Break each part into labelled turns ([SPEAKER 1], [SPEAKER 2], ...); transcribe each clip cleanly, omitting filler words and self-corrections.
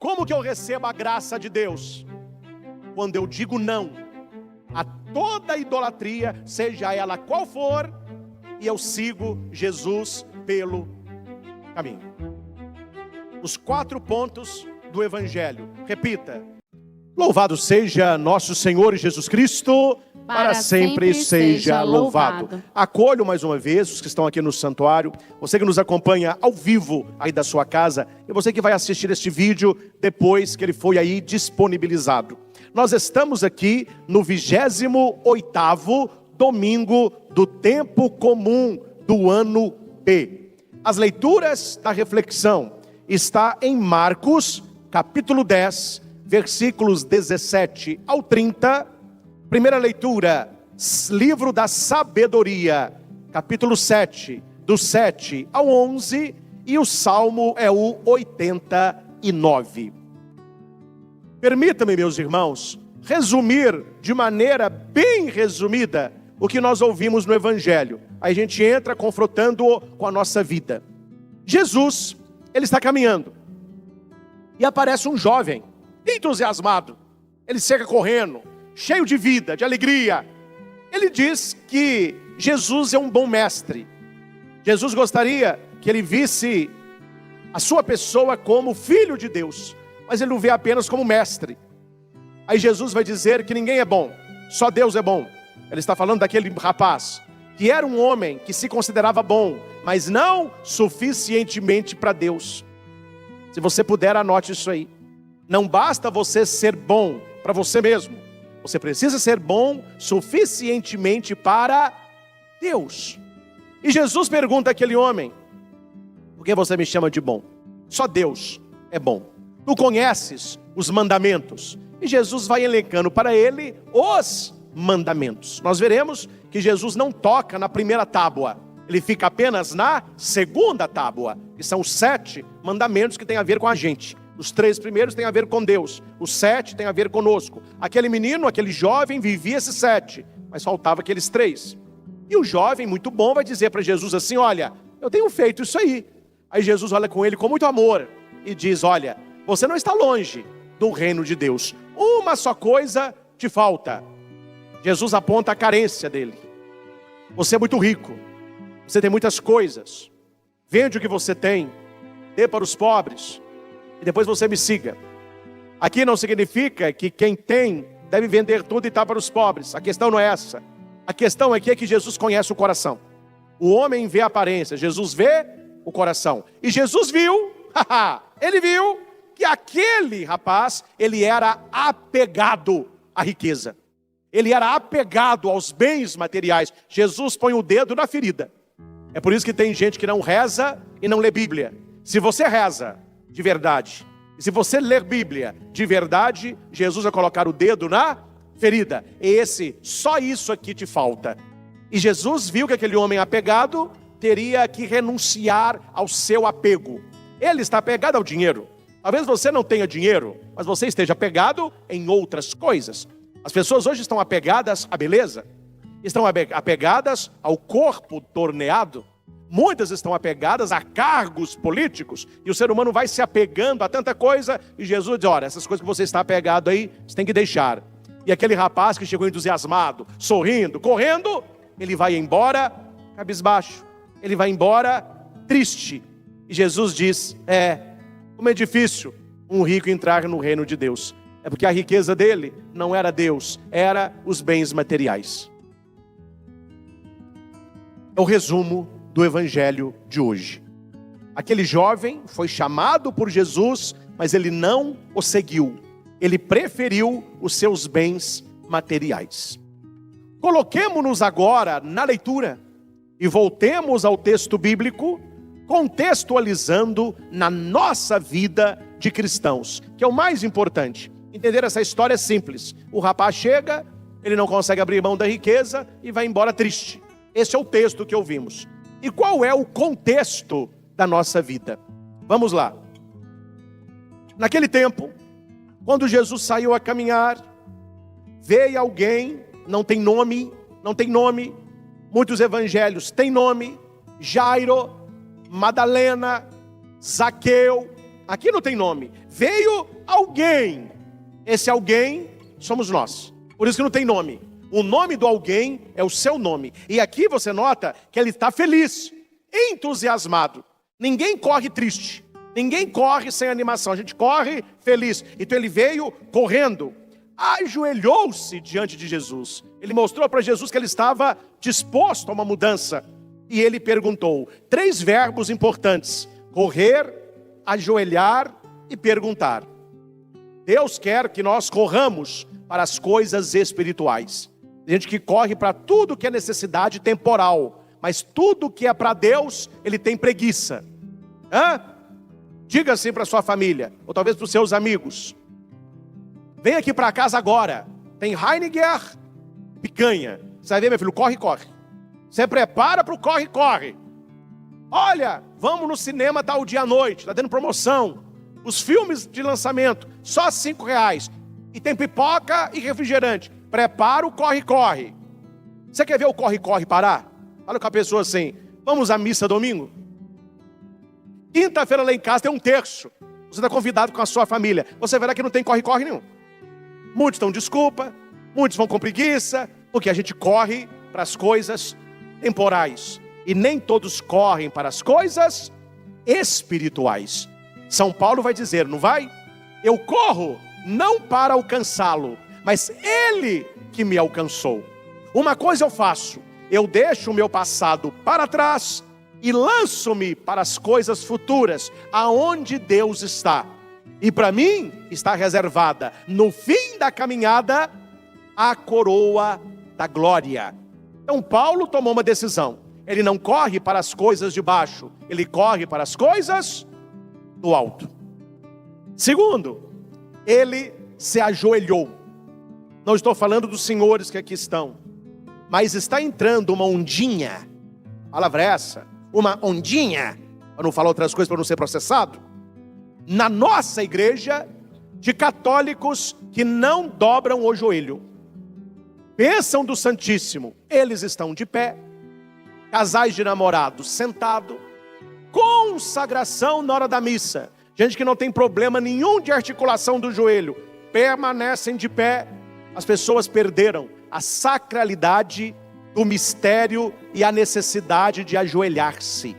[SPEAKER 1] Como que eu recebo a graça de Deus? Quando eu digo não a toda idolatria, seja ela qual for, e eu sigo Jesus pelo caminho. Os 4 pontos do Evangelho. Repita: louvado seja nosso Senhor Jesus Cristo, para sempre seja louvado. Acolho mais uma vez os que estão aqui no santuário, você que nos acompanha ao vivo aí da sua casa, e você que vai assistir este vídeo depois que ele foi aí disponibilizado. Nós estamos aqui no 28º domingo do tempo comum do ano B. As leituras da reflexão está em Marcos, capítulo 10, versículos 17 ao 30. Primeira leitura, livro da sabedoria, capítulo 7, do 7 ao 11, e o salmo é o 89. Permita-me, meus irmãos, resumir de maneira bem resumida o que nós ouvimos no Evangelho. Aí a gente entra confrontando-o com a nossa vida. Jesus, ele está caminhando, e aparece um jovem, entusiasmado. Ele chega correndo, cheio de vida, de alegria. Ele diz que Jesus é um bom mestre. Jesus gostaria que ele visse a sua pessoa como filho de Deus, mas ele o vê apenas como mestre. Aí Jesus vai dizer que ninguém é bom, só Deus é bom. Ele está falando daquele rapaz que era um homem que se considerava bom, mas não suficientemente para Deus. Se você puder, anote isso aí. Não basta você ser bom para você mesmo. Você precisa ser bom suficientemente para Deus. E Jesus pergunta àquele homem: por que você me chama de bom? Só Deus é bom. Tu conheces os mandamentos. E Jesus vai elencando para ele os mandamentos. Nós veremos que Jesus não toca na primeira tábua. Ele fica apenas na segunda tábua, que são os 7 mandamentos que têm a ver com a gente. Os 3 primeiros têm a ver com Deus, os 7 têm a ver conosco. Aquele menino, aquele jovem vivia esses 7, mas faltava aqueles 3. E o jovem, muito bom, vai dizer para Jesus assim: olha, eu tenho feito isso aí. Aí Jesus olha com ele com muito amor e diz: olha, você não está longe do reino de Deus. Uma só coisa te falta. Jesus aponta a carência dele. Você é muito rico, você tem muitas coisas. Vende o que você tem, dê para os pobres, e depois você me siga. Aqui não significa que quem tem deve vender tudo e dar para os pobres. A questão não é essa. A questão aqui é que Jesus conhece o coração. O homem vê a aparência, Jesus vê o coração. E Jesus viu, ele viu que aquele rapaz, ele era apegado à riqueza. Ele era apegado aos bens materiais. Jesus põe o dedo na ferida. É por isso que tem gente que não reza e não lê Bíblia. Se você reza de verdade, e se você ler Bíblia de verdade, Jesus vai colocar o dedo na ferida. Só isso aqui te falta. E Jesus viu que aquele homem apegado teria que renunciar ao seu apego. Ele está apegado ao dinheiro. Talvez você não tenha dinheiro, mas você esteja apegado em outras coisas. As pessoas hoje estão apegadas à beleza, estão apegadas ao corpo torneado. Muitas estão apegadas a cargos políticos, e o ser humano vai se apegando a tanta coisa, e Jesus diz: olha, essas coisas que você está apegado aí, você tem que deixar. E aquele rapaz que chegou entusiasmado, sorrindo, correndo, ele vai embora cabisbaixo, ele vai embora triste. E Jesus diz: como é difícil um rico entrar no reino de Deus. É porque a riqueza dele não era Deus, era os bens materiais. É o resumo do Evangelho de hoje. Aquele jovem foi chamado por Jesus, mas ele não o seguiu. Ele preferiu os seus bens materiais. Coloquemo-nos agora na leitura e voltemos ao texto bíblico, contextualizando na nossa vida de cristãos, que é o mais importante. Entender essa história é simples. O rapaz chega, ele não consegue abrir mão da riqueza e vai embora triste. Esse é o texto que ouvimos. E qual é o contexto da nossa vida? Vamos lá. Naquele tempo, quando Jesus saiu a caminhar, veio alguém, não tem nome, muitos evangelhos têm nome: Jairo, Madalena, Zaqueu. Aqui não tem nome. veio alguém. Esse alguém somos nós. Por isso que não tem nome. O nome do alguém é o seu nome. E aqui você nota que ele está feliz, entusiasmado. Ninguém corre triste. Ninguém corre sem animação. A gente corre feliz. Então ele veio correndo. Ajoelhou-se diante de Jesus. Ele mostrou para Jesus que ele estava disposto a uma mudança. E ele perguntou 3 verbos importantes: correr, ajoelhar e perguntar. Deus quer que nós corramos para as coisas espirituais. Tem gente que corre para tudo que é necessidade temporal, mas tudo que é para Deus, ele tem preguiça. Diga assim para sua família, ou talvez para os seus amigos: vem aqui para casa agora, tem Heineken, picanha. Você vai ver, meu filho, corre, corre. Você prepara para o corre, corre. Olha, vamos no cinema tal dia à noite, está dando promoção. Os filmes de lançamento, só R$5. E tem pipoca e refrigerante. Prepara o corre, corre. Você quer ver o corre, corre parar? Fala com a pessoa assim: vamos à missa domingo? Quinta-feira lá em casa tem um terço. Você está convidado com a sua família. Você verá que não tem corre, corre nenhum. Muitos dão desculpa, muitos vão com preguiça, porque a gente corre para as coisas temporais. E nem todos correm para as coisas espirituais. São Paulo vai dizer, não vai? Eu corro não para alcançá-lo, mas ele que me alcançou. Uma coisa eu faço: eu deixo o meu passado para trás e lanço-me para as coisas futuras, aonde Deus está. E para mim está reservada, no fim da caminhada, a coroa da glória. Então Paulo tomou uma decisão. Ele não corre para as coisas de baixo, ele corre para as coisas do alto. Segundo, ele se ajoelhou. Não estou falando dos senhores que aqui estão, mas está entrando uma ondinha. A palavra é essa, uma ondinha, para não falar outras coisas, para não ser processado, na nossa igreja, de católicos que não dobram o joelho. Bênção do Santíssimo, eles estão de pé. Casais de namorados sentado. Consagração na hora da missa. Gente que não tem problema nenhum de articulação do joelho, permanecem de pé. As pessoas perderam a sacralidade do mistério e a necessidade de ajoelhar-se.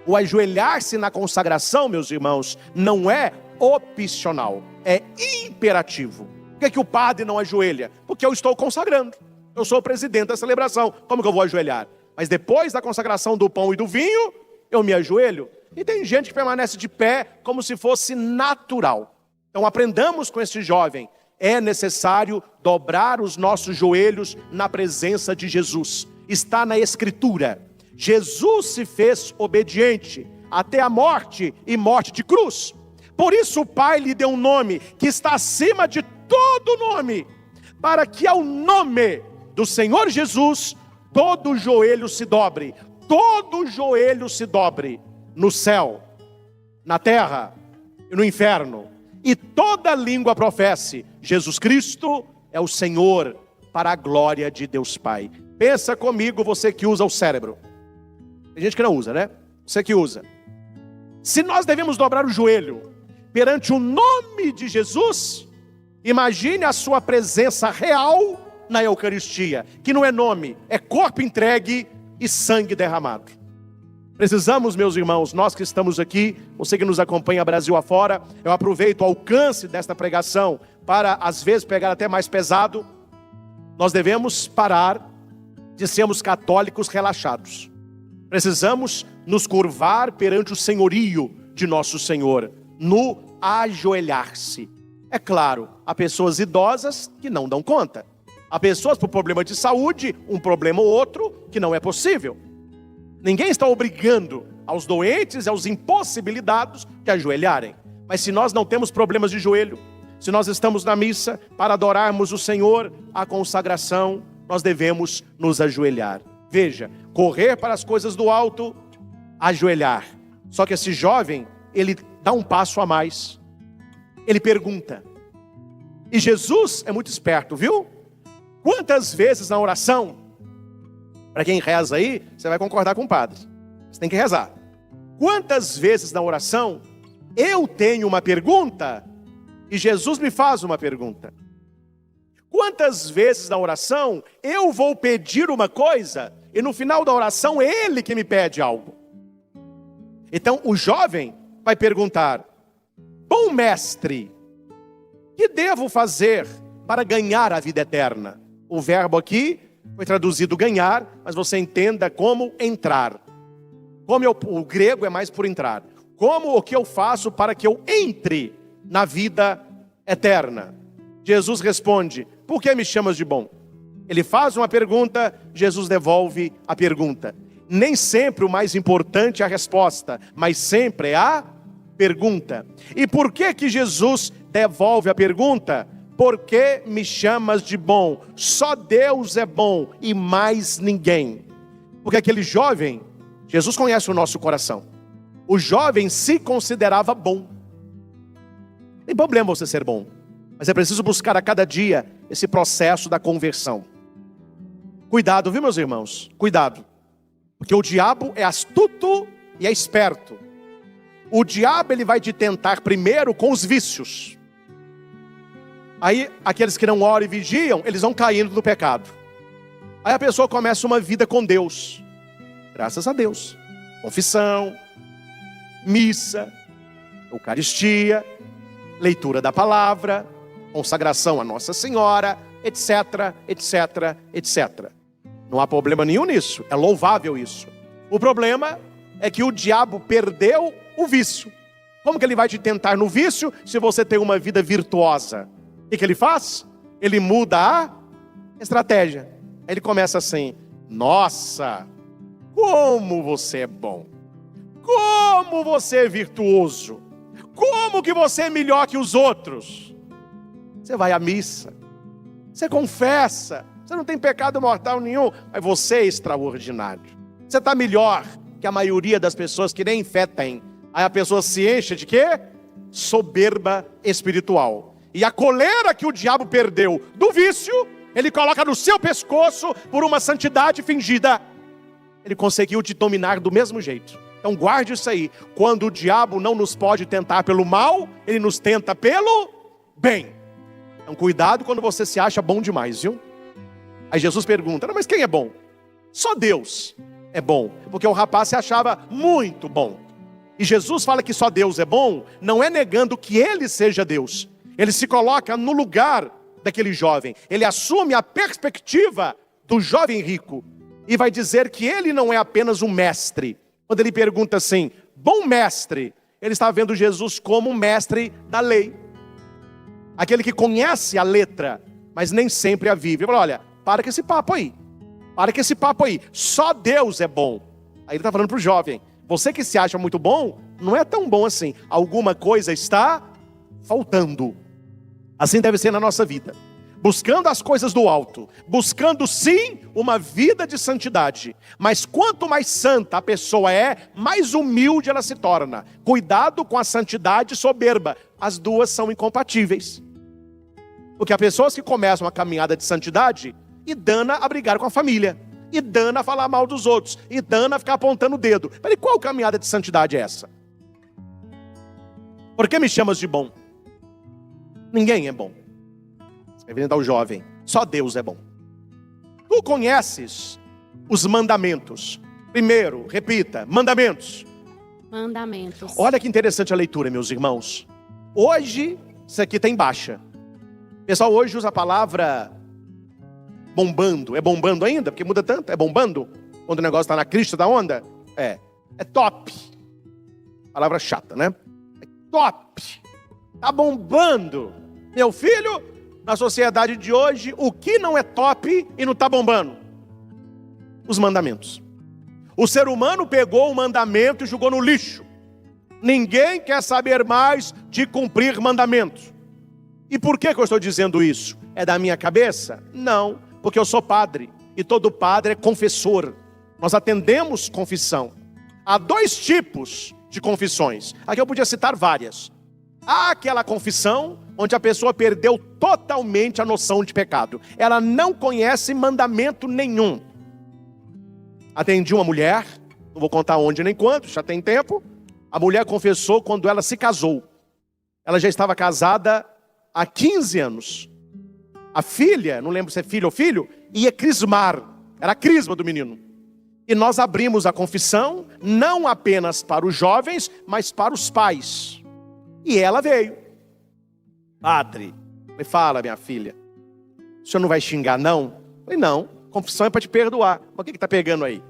[SPEAKER 1] O ajoelhar-se na consagração, meus irmãos, não é opcional, é imperativo. Por que o padre não ajoelha? Porque eu estou consagrando. Eu sou o presidente da celebração. Como que eu vou ajoelhar? Mas depois da consagração do pão e do vinho, eu me ajoelho. E tem gente que permanece de pé como se fosse natural. Então aprendamos com este jovem. É necessário dobrar os nossos joelhos na presença de Jesus. Está na Escritura. Jesus se fez obediente até a morte e morte de cruz. Por isso o Pai lhe deu um nome que está acima de todo nome, para que ao nome do Senhor Jesus todo joelho se dobre. Todo joelho se dobre no céu, na terra e no inferno. E toda língua professe: Jesus Cristo é o Senhor, para a glória de Deus Pai. Pensa comigo, você que usa o cérebro. Tem gente que não usa, né? Você que usa. Se nós devemos dobrar o joelho perante o nome de Jesus, imagine a sua presença real na Eucaristia, que não é nome, é corpo entregue e sangue derramado. Precisamos, meus irmãos, nós que estamos aqui, você que nos acompanha Brasil afora, eu aproveito o alcance desta pregação para, às vezes, pegar até mais pesado. Nós devemos parar de sermos católicos relaxados. Precisamos nos curvar perante o senhorio de nosso Senhor, no ajoelhar-se. É claro, há pessoas idosas que não dão conta. Há pessoas por problema de saúde, um problema ou outro, que não é possível. Ninguém está obrigando aos doentes e aos impossibilitados de ajoelharem. Mas se nós não temos problemas de joelho, se nós estamos na missa para adorarmos o Senhor, a consagração, nós devemos nos ajoelhar. Veja, correr para as coisas do alto, ajoelhar. Só que esse jovem, ele dá um passo a mais. Ele pergunta. E Jesus é muito esperto, viu? Quantas vezes na oração, para quem reza aí, você vai concordar com o padre. Você tem que rezar. Quantas vezes na oração, eu tenho uma pergunta e Jesus me faz uma pergunta. Quantas vezes na oração eu vou pedir uma coisa e no final da oração é Ele que me pede algo? Então o jovem vai perguntar: bom mestre, que devo fazer para ganhar a vida eterna? O verbo aqui foi traduzido ganhar, mas você entenda como entrar. O grego é mais por entrar. Como o que eu faço para que eu entre na vida eterna? Jesus responde: por que me chamas de bom? Ele faz uma pergunta, Jesus devolve a pergunta. Nem sempre o mais importante é a resposta, mas sempre é a pergunta. E por que Jesus devolve a pergunta? Por que me chamas de bom? Só Deus é bom e mais ninguém. Porque aquele jovem, Jesus conhece o nosso coração. O jovem se considerava bom. Não tem problema você ser bom, mas é preciso buscar a cada dia esse processo da conversão. Cuidado, viu, meus irmãos? Cuidado. Porque o diabo é astuto e é esperto. O diabo, ele vai te tentar primeiro com os vícios. Aí, aqueles que não oram e vigiam, eles vão caindo no pecado. Aí a pessoa começa uma vida com Deus. Graças a Deus. Confissão, missa, Eucaristia, leitura da palavra, consagração a Nossa Senhora, etc, etc, etc. Não há problema nenhum nisso, é louvável isso. O problema é que o diabo perdeu o vício. Como que ele vai te tentar no vício se você tem uma vida virtuosa? O que ele faz? Ele muda a estratégia. Ele começa assim: nossa, como você é bom, como você é virtuoso, como que você é melhor que os outros. Você vai à missa, você confessa, você não tem pecado mortal nenhum, mas você é extraordinário. Você está melhor que a maioria das pessoas que nem fé tem. Aí a pessoa se enche de quê? Soberba espiritual. E a coleira que o diabo perdeu do vício, ele coloca no seu pescoço por uma santidade fingida. Ele conseguiu te dominar do mesmo jeito. Então guarde isso aí. Quando o diabo não nos pode tentar pelo mal, ele nos tenta pelo bem. Então cuidado quando você se acha bom demais, viu? Aí Jesus pergunta: não, mas quem é bom? Só Deus é bom. Porque o rapaz se achava muito bom. E Jesus fala que só Deus é bom, não é negando que Ele seja Deus. Ele se coloca no lugar daquele jovem. Ele assume a perspectiva do jovem rico. E vai dizer que ele não é apenas um mestre. Quando ele pergunta assim: bom mestre, ele está vendo Jesus como um mestre da lei. Aquele que conhece a letra, mas nem sempre a vive. Ele fala: olha, para com esse papo aí. Para com esse papo aí. Só Deus é bom. Aí ele está falando para o jovem: você que se acha muito bom, não é tão bom assim. Alguma coisa está faltando. Assim deve ser na nossa vida. Buscando as coisas do alto. Buscando sim uma vida de santidade. Mas quanto mais santa a pessoa é, mais humilde ela se torna. Cuidado com a santidade soberba. As duas são incompatíveis. Porque há pessoas que começam a caminhada de santidade e dana a brigar com a família. E dana a falar mal dos outros. E dana a ficar apontando o dedo. Peraí, qual caminhada de santidade é essa? Por que me chamas de bom? Ninguém é bom. Escrevendo ao jovem: só Deus é bom. Tu conheces os mandamentos. Primeiro, repita: mandamentos.
[SPEAKER 2] Mandamentos.
[SPEAKER 1] Olha que interessante a leitura, meus irmãos. Hoje, isso aqui tem baixa. O pessoal hoje usa a palavra bombando. É bombando ainda? Porque muda tanto. É bombando? Quando o negócio está na crista da onda? É top. Palavra chata, né? É top. Tá bombando. Meu filho, na sociedade de hoje, o que não é top e não está bombando? Os mandamentos. O ser humano pegou o mandamento e jogou no lixo. Ninguém quer saber mais de cumprir mandamentos. E por que eu estou dizendo isso? É da minha cabeça? Não, porque eu sou padre. E todo padre é confessor. Nós atendemos confissão. Há dois tipos de confissões. Aqui eu podia citar várias. Há aquela confissão onde a pessoa perdeu totalmente a noção de pecado. Ela não conhece mandamento nenhum. Atendi uma mulher, não vou contar onde nem quanto, já tem tempo. A mulher confessou quando ela se casou. Ela já estava casada há 15 anos. A filha, não lembro se é filha ou filho, ia crismar. Era a crisma do menino. E nós abrimos a confissão, não apenas para os jovens, mas para os pais. E ela veio. Padre, falei, fala minha filha, o senhor não vai xingar não? Falei, não, confissão é para te perdoar. Mas o que está pegando aí?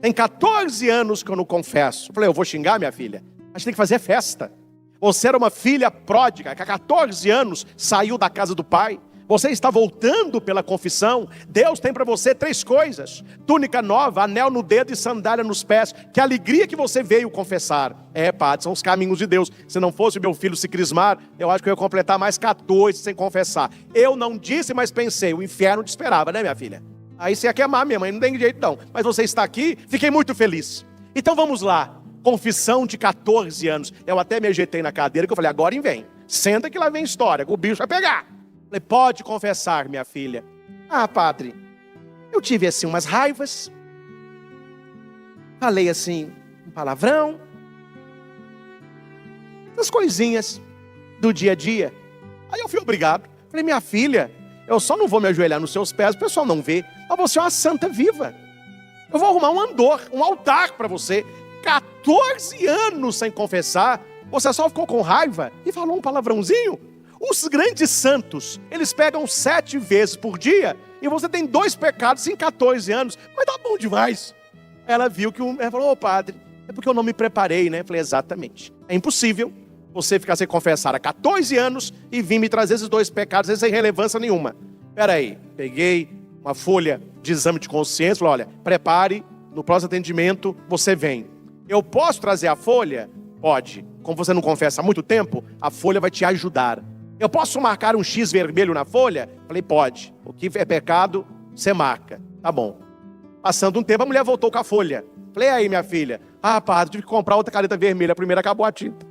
[SPEAKER 1] Tem 14 anos que eu não confesso. Falei, eu vou xingar minha filha? A gente tem que fazer festa. Você era uma filha pródiga, que há 14 anos saiu da casa do pai. Você está voltando pela confissão. Deus tem para você 3 coisas: túnica nova, anel no dedo e sandália nos pés. Que alegria que você veio confessar. Padre, são os caminhos de Deus. Se não fosse meu filho se crismar, eu acho que eu ia completar mais 14 sem confessar. Eu não disse, mas pensei, o inferno te esperava, né minha filha? Aí você ia queimar minha mãe, não tem jeito não. Mas você está aqui, fiquei muito feliz. Então vamos lá. Confissão de 14 anos. Eu até me ajeitei na cadeira, que eu falei, agora vem. Senta que lá vem história, o bicho vai pegar. Falei, pode confessar, minha filha. Padre, eu tive assim umas raivas. Falei assim, um palavrão. As coisinhas do dia a dia. Aí eu fui obrigado. Falei, minha filha, eu só não vou me ajoelhar nos seus pés, o pessoal não vê. Mas você é uma santa viva. Eu vou arrumar um andor, um altar para você. 14 anos sem confessar. Você só ficou com raiva e falou um palavrãozinho. Os grandes santos, eles pegam 7 vezes por dia, e você tem 2 pecados em 14 anos, mas tá bom demais. Ela viu que ela falou, padre, é porque eu não me preparei, né? Eu falei, exatamente. É impossível você ficar sem confessar há 14 anos e vir me trazer esses 2 pecados, sem relevância nenhuma. Peraí, peguei uma folha de exame de consciência, falei, olha, prepare, no próximo atendimento você vem. Eu posso trazer a folha? Pode. Como você não confessa há muito tempo, a folha vai te ajudar. Eu posso marcar um X vermelho na folha? Falei, pode. O que é pecado, você marca. Tá bom. Passando um tempo, a mulher voltou com a folha. Falei, aí minha filha, padre, tive que comprar outra caneta vermelha. A primeira acabou a tinta.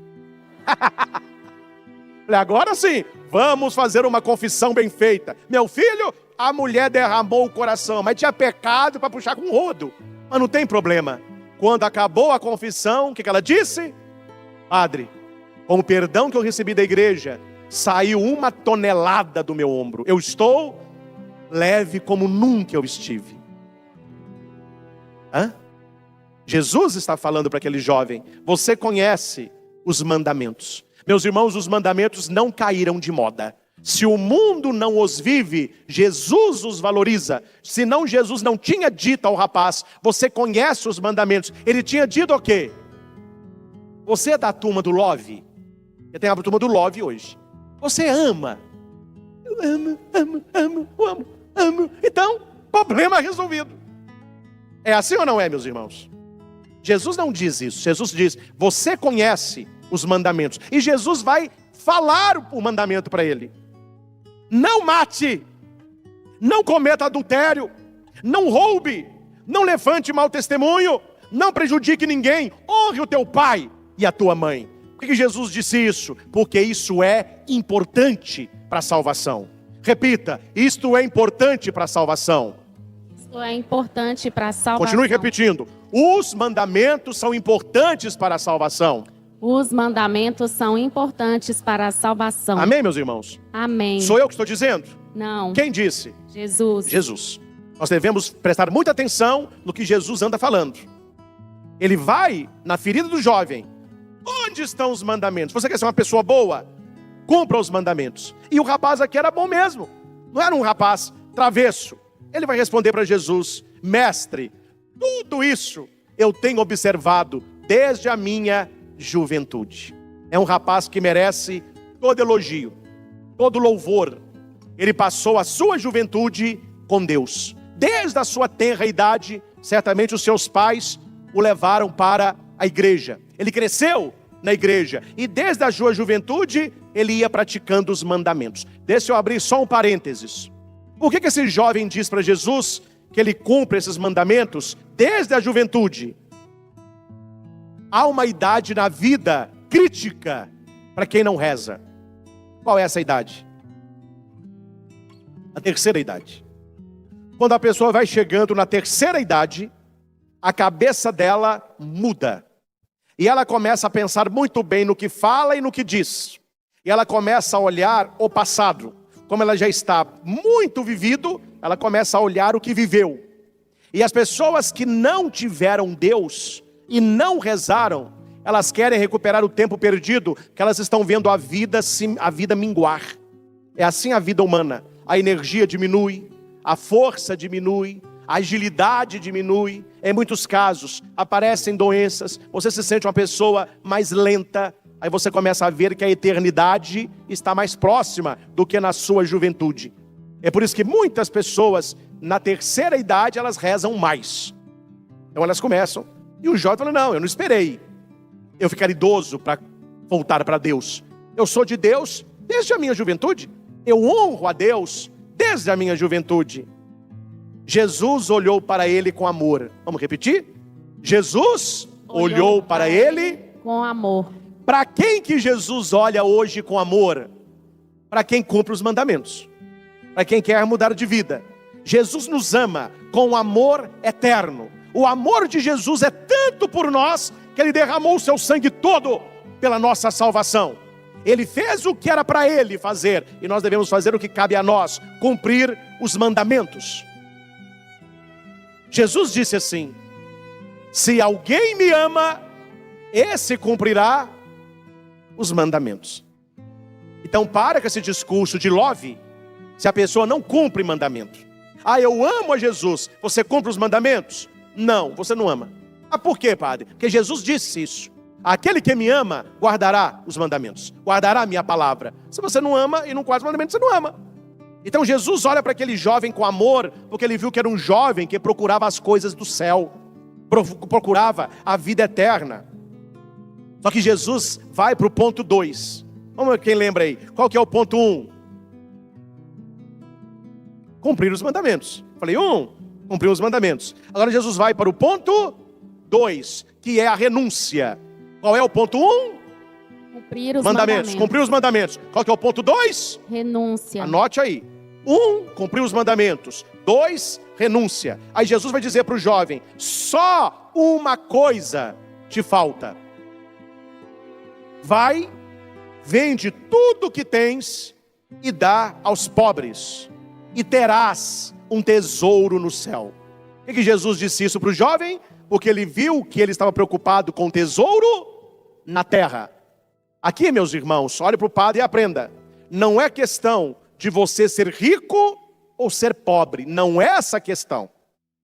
[SPEAKER 1] Falei, agora sim, vamos fazer uma confissão bem feita. Meu filho, a mulher derramou o coração, mas tinha pecado para puxar com rodo. Mas não tem problema. Quando acabou a confissão, o que ela disse? Padre, com o perdão que eu recebi da igreja, saiu 1 tonelada do meu ombro. Eu estou leve como nunca eu estive. Jesus está falando para aquele jovem, você conhece os mandamentos. Meus irmãos, os mandamentos não caíram de moda. Se o mundo não os vive, Jesus os valoriza. Senão Jesus não tinha dito ao rapaz, você conhece os mandamentos. Ele tinha dito o quê? Você é da turma do Love? Eu tenho a turma do Love hoje. Você ama. Eu amo. Então, problema resolvido. É assim ou não é, meus irmãos? Jesus não diz isso. Jesus diz, você conhece os mandamentos. E Jesus vai falar o mandamento para ele. Não mate. Não cometa adultério. Não roube. Não levante mau testemunho. Não prejudique ninguém. Honre o teu pai e a tua mãe. Por que Jesus disse isso? Porque isso é importante para a salvação. Repita, isto é importante para a salvação.
[SPEAKER 2] Isso é importante para a salvação.
[SPEAKER 1] Continue repetindo. Os mandamentos são importantes para a salvação.
[SPEAKER 2] Os mandamentos são importantes para a salvação.
[SPEAKER 1] Amém, meus irmãos?
[SPEAKER 2] Amém.
[SPEAKER 1] Sou eu que estou dizendo?
[SPEAKER 2] Não.
[SPEAKER 1] Quem disse?
[SPEAKER 2] Jesus.
[SPEAKER 1] Jesus. Nós devemos prestar muita atenção no que Jesus anda falando. Ele vai na ferida do jovem. Onde estão os mandamentos? Você quer ser uma pessoa boa? Cumpra os mandamentos. E o rapaz aqui era bom mesmo. Não era um rapaz travesso. Ele vai responder para Jesus, mestre, tudo isso eu tenho observado desde a minha juventude. É um rapaz que merece todo elogio, todo louvor. Ele passou a sua juventude com Deus. Desde a sua tenra idade, certamente os seus pais o levaram para a igreja. Ele cresceu na igreja e desde a sua juventude ele ia praticando os mandamentos. Deixa eu abrir só um parênteses. Por que esse jovem diz para Jesus que ele cumpre esses mandamentos desde a juventude? Há uma idade na vida crítica para quem não reza. Qual é essa idade? A terceira idade. Quando a pessoa vai chegando na terceira idade, a cabeça dela muda. E ela começa a pensar muito bem no que fala e no que diz. E ela começa a olhar o passado. Como ela já está muito vivido, ela começa a olhar o que viveu. E as pessoas que não tiveram Deus e não rezaram, elas querem recuperar o tempo perdido, que elas estão vendo a vida minguar. É assim a vida humana. A energia diminui, a força diminui, a agilidade diminui. Em muitos casos, aparecem doenças, você se sente uma pessoa mais lenta. Aí você começa a ver que a eternidade está mais próxima do que na sua juventude. É por isso que muitas pessoas, na terceira idade, elas rezam mais. Então elas começam, e o jovem fala, não, eu não esperei eu ficar idoso para voltar para Deus. Eu sou de Deus desde a minha juventude. Eu honro a Deus desde a minha juventude. Jesus olhou para ele com amor. Vamos repetir? Jesus olhou para ele
[SPEAKER 2] com amor.
[SPEAKER 1] Para quem que Jesus olha hoje com amor? Para quem cumpre os mandamentos. Para quem quer mudar de vida. Jesus nos ama com amor eterno. O amor de Jesus é tanto por nós que Ele derramou o seu sangue todo pela nossa salvação. Ele fez o que era para Ele fazer, e nós devemos fazer o que cabe a nós, cumprir os mandamentos. Jesus disse assim: se alguém me ama, esse cumprirá os mandamentos. Então para com esse discurso de love, se a pessoa não cumpre mandamento. Ah, eu amo a Jesus, você cumpre os mandamentos? Não, você não ama. Ah, por quê, padre? Porque Jesus disse isso. Aquele que me ama, guardará os mandamentos, guardará a minha palavra. Se você não ama e não guarda os mandamentos, você não ama. Então Jesus olha para aquele jovem com amor, porque ele viu que era um jovem que procurava as coisas do céu, procurava a vida eterna. Só que Jesus vai para o ponto 2. Vamos ver quem lembra aí. Qual que é o ponto 1? Cumprir os mandamentos. Falei, cumprir os mandamentos. Agora Jesus vai para o ponto 2, que é a renúncia. Qual é o ponto 1?
[SPEAKER 2] Cumprir os mandamentos.
[SPEAKER 1] Cumprir os mandamentos. Qual que é o ponto 2?
[SPEAKER 2] Renúncia.
[SPEAKER 1] Anote aí. 1, cumprir os mandamentos. 2, renúncia. Aí Jesus vai dizer para o jovem: só uma coisa te falta. Vai, vende tudo que tens e dá aos pobres, e terás um tesouro no céu. Por que Jesus disse isso para o jovem? Porque ele viu que ele estava preocupado com o tesouro na terra. Aqui, meus irmãos, olhe para o padre e aprenda. Não é questão de você ser rico ou ser pobre. Não é essa a questão.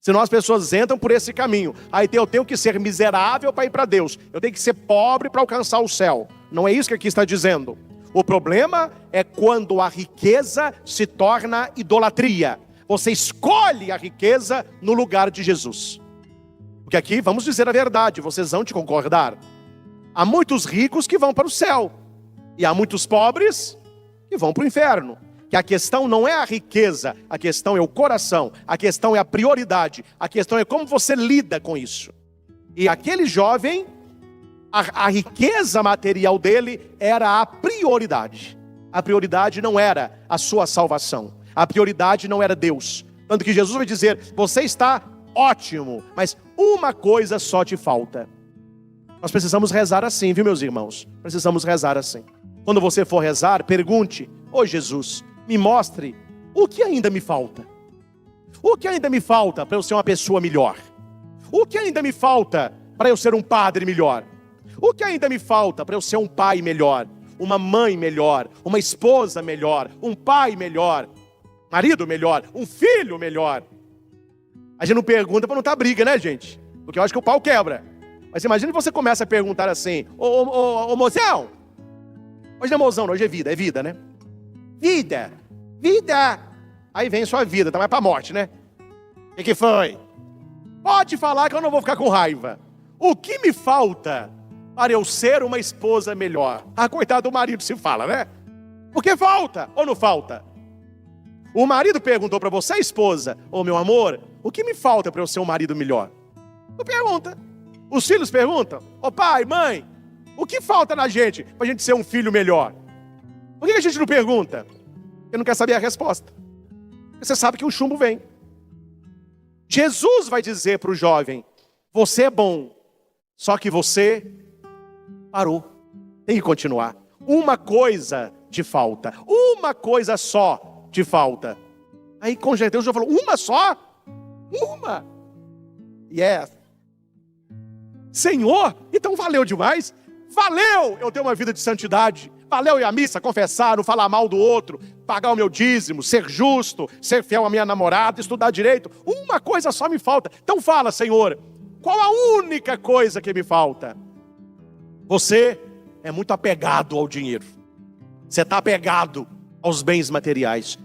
[SPEAKER 1] Senão as pessoas entram por esse caminho. Aí eu tenho que ser miserável para ir para Deus. Eu tenho que ser pobre para alcançar o céu. Não é isso que aqui está dizendo. O problema é quando a riqueza se torna idolatria. Você escolhe a riqueza no lugar de Jesus. Porque aqui, vamos dizer a verdade, vocês vão te concordar. Há muitos ricos que vão para o céu. E há muitos pobres que vão para o inferno. Que a questão não é a riqueza, a questão é o coração, a questão é a prioridade, a questão é como você lida com isso. E aquele jovem, a riqueza material dele era a prioridade. A prioridade não era a sua salvação. A prioridade não era Deus. Tanto que Jesus vai dizer: você está ótimo, mas uma coisa só te falta. Nós precisamos rezar assim, viu, meus irmãos? Precisamos rezar assim. Quando você for rezar, pergunte: ô Jesus, me mostre o que ainda me falta. O que ainda me falta para eu ser uma pessoa melhor? O que ainda me falta para eu ser um padre melhor? O que ainda me falta para eu ser um pai melhor? Uma mãe melhor? Uma esposa melhor? Um pai melhor? Marido melhor? Um filho melhor? A gente não pergunta para não dar briga, né, gente? Porque eu acho que o pau quebra. Mas imagina que você começa a perguntar assim: ô mozão, hoje não é mozão, hoje é vida, né? Vida. Aí vem sua vida, tá mais pra morte, né? O que foi? Pode falar que eu não vou ficar com raiva. O que me falta para eu ser uma esposa melhor? Ah, coitado do marido se fala, né? Porque falta ou não falta? O marido perguntou para você, esposa: ô meu amor, o que me falta para eu ser um marido melhor? Não pergunta. Os filhos perguntam: ô pai, mãe, o que falta na gente para a gente ser um filho melhor? Por que a gente não pergunta? Porque não quer saber a resposta. Porque você sabe que o chumbo vem. Jesus vai dizer para o jovem: você é bom, só que você Parou. Tem que continuar. Uma coisa te falta. Uma coisa só te falta. Aí com certeza Deus falou, uma só? Uma. Yes. Senhor, então valeu demais. Valeu eu ter uma vida de santidade. Valeu ir à missa, confessar, não falar mal do outro, pagar o meu dízimo, ser justo, ser fiel à minha namorada, estudar direito. Uma coisa só me falta. Então fala, Senhor, qual a única coisa que me falta? Você é muito apegado ao dinheiro. Você está apegado aos bens materiais.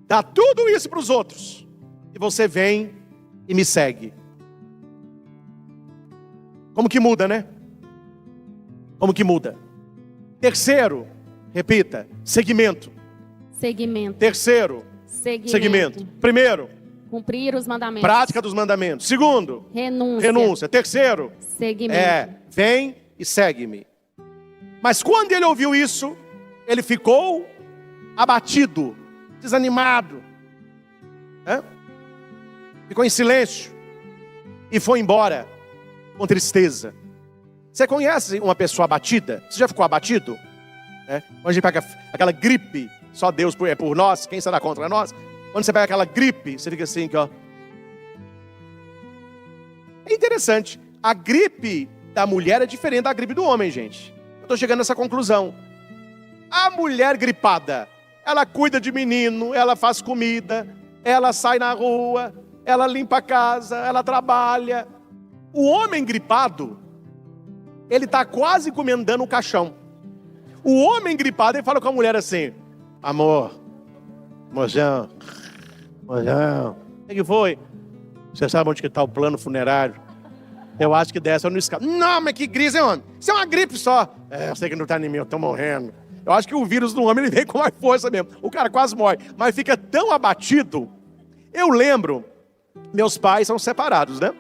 [SPEAKER 1] Dá tudo isso para os outros. E você vem e me segue. Como que muda, né? Como que muda? Terceiro, repita, segmento.
[SPEAKER 2] Segmento.
[SPEAKER 1] Terceiro, segmento. Primeiro,
[SPEAKER 2] Cumprir os mandamentos.
[SPEAKER 1] prática dos mandamentos. Segundo, renúncia. Terceiro,
[SPEAKER 2] Segmento.
[SPEAKER 1] vem e segue-me. Mas quando ele ouviu isso, ele ficou abatido, desanimado. Ficou em silêncio e foi embora com tristeza. Você conhece uma pessoa abatida? Você já ficou abatido? Quando a gente pega aquela gripe, só Deus é por nós, quem será contra nós? Quando você pega aquela gripe, você fica assim, ó. É interessante, a gripe da mulher é diferente da gripe do homem, gente. Eu estou chegando nessa conclusão. A mulher gripada, ela cuida de menino, ela faz comida, ela sai na rua, ela limpa a casa, ela trabalha. O homem gripado, ele está quase comendando o caixão. O homem gripado, ele fala com a mulher assim, amor, mozão, o que foi? Você sabe onde que está o plano funerário? Eu acho que dessa eu não escapo. Não, mas que crise, homem? Isso é uma gripe só. Eu sei que não está em mim, eu estou morrendo. Eu acho que o vírus do homem, ele vem com mais força mesmo. O cara quase morre, mas fica tão abatido. Eu lembro, meus pais são separados, né?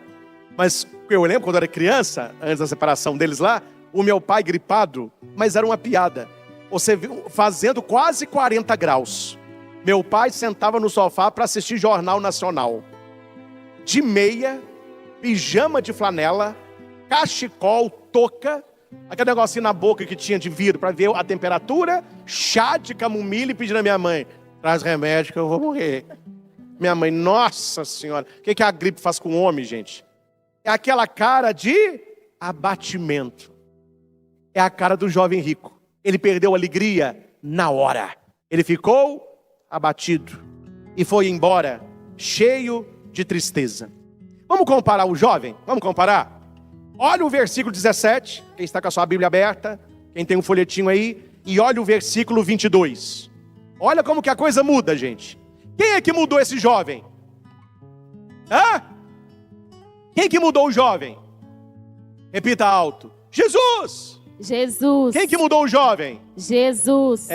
[SPEAKER 1] Mas eu lembro quando eu era criança, antes da separação deles lá, o meu pai gripado, mas era uma piada. Você viu, fazendo quase 40 graus. Meu pai sentava no sofá para assistir Jornal Nacional. De meia, pijama de flanela, cachecol, touca, aquele negocinho na boca que tinha de vidro para ver a temperatura, chá de camomila e pedindo à minha mãe, traz remédio que eu vou morrer. Minha mãe, nossa senhora, o que a gripe faz com o homem, gente? É aquela cara de abatimento. É a cara do jovem rico. Ele perdeu a alegria na hora. Ele ficou abatido e foi embora cheio de tristeza. Vamos comparar o jovem? Vamos comparar? Olha o versículo 17. Quem está com a sua Bíblia aberta, quem tem um folhetinho aí, e olha o versículo 22. Olha como que a coisa muda, gente. Quem é que mudou esse jovem? Quem que mudou o jovem? Repita alto. Jesus!
[SPEAKER 2] Jesus.
[SPEAKER 1] Quem que mudou o jovem?
[SPEAKER 2] Jesus.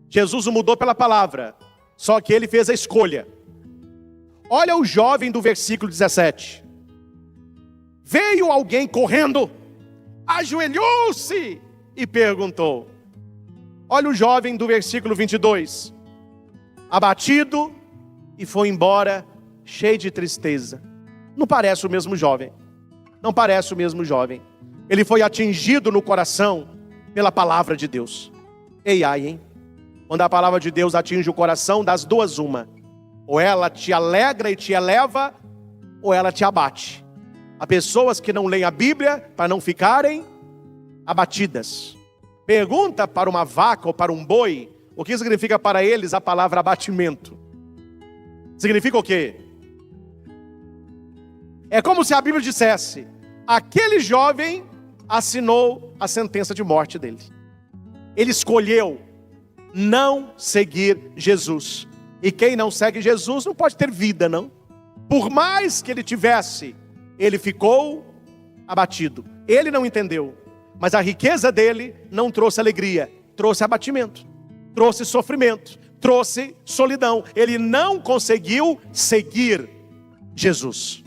[SPEAKER 1] Jesus o mudou pela palavra. Só que ele fez a escolha. Olha o jovem do versículo 17. Veio alguém correndo, ajoelhou-se e perguntou. Olha o jovem do versículo 22. Abatido e foi embora cheio de tristeza. Não parece o mesmo jovem. Não parece o mesmo jovem. Ele foi atingido no coração pela palavra de Deus. Ei, ai, hein? Quando a palavra de Deus atinge o coração, das duas uma. Ou ela te alegra e te eleva, ou ela te abate. Há pessoas que não leem a Bíblia para não ficarem abatidas. Pergunta para uma vaca ou para um boi, o que significa para eles a palavra abatimento? Significa o quê? É como se a Bíblia dissesse, aquele jovem assinou a sentença de morte dele. Ele escolheu não seguir Jesus. E quem não segue Jesus não pode ter vida, não. Por mais que ele tivesse, ele ficou abatido. Ele não entendeu. Mas a riqueza dele não trouxe alegria, trouxe abatimento, trouxe sofrimento, trouxe solidão. Ele não conseguiu seguir Jesus.